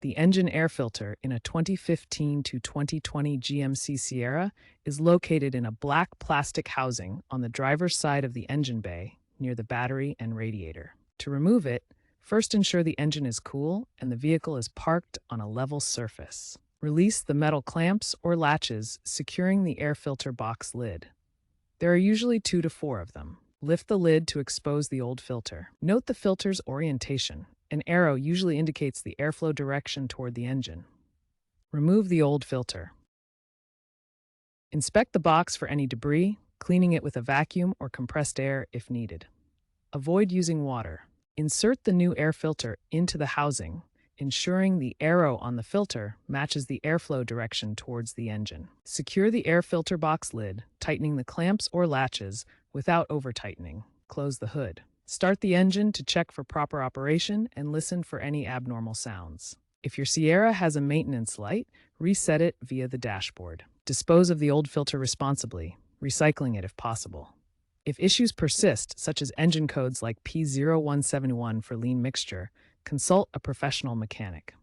The engine air filter in a 2015 to 2020 GMC Sierra is located in a black plastic housing on the driver's side of the engine bay near the battery and radiator. To remove it, first ensure the engine is cool and the vehicle is parked on a level surface. Release the metal clamps or latches securing the air filter box lid. There are usually 2 to 4 of them. Lift the lid to expose the old filter. Note the filter's orientation. An arrow usually indicates the airflow direction toward the engine. Remove the old filter. Inspect the box for any debris, cleaning it with a vacuum or compressed air if needed. Avoid using water. Insert the new air filter into the housing, ensuring the arrow on the filter matches the airflow direction towards the engine. Secure the air filter box lid, tightening the clamps or latches without over-tightening. Close the hood. Start the engine to check for proper operation and listen for any abnormal sounds. If your Sierra has a maintenance light, reset it via the dashboard. Dispose of the old filter responsibly, recycling it if possible. If issues persist, such as engine codes like P0171 for lean mixture, consult a professional mechanic.